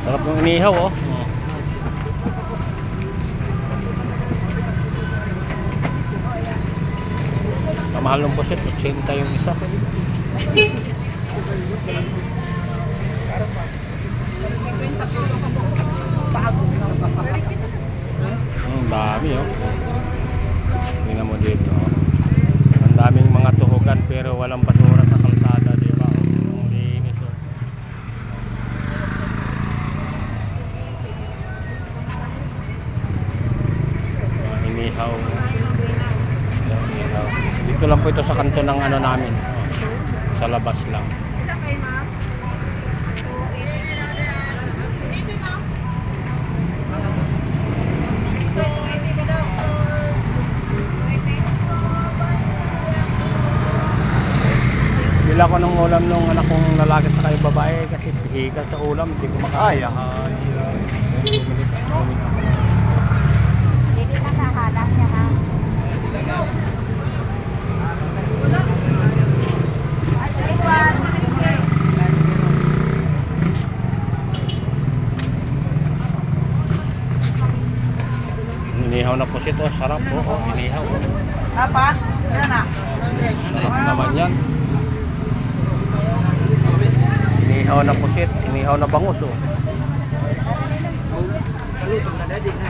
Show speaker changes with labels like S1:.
S1: Sarap ng inihaw, oh. Kamahal ng pusit, 80 yung isa. Ang dami, oh. Tingnan mo dito, oh. Ang daming mga tuhugan pero walang basura sa kalsada, di ba? Oh, ang linis, oh. Inihaw. Dito lang po ito sa kanto ng ano namin, oh. Sa labas lang. Bila ko ng ulam nung anak kong lalaki sa kayo babae kasi pihigan sa ulam, hindi ko makaya.
S2: Hindi na nahanap niya ha.
S1: Inihaw na pusit, oh, sarap po, oh, inihaw.
S2: Apa? Yan na.
S1: Sarap naman yan. Inihaw na pusit, inihaw na bangus, oh.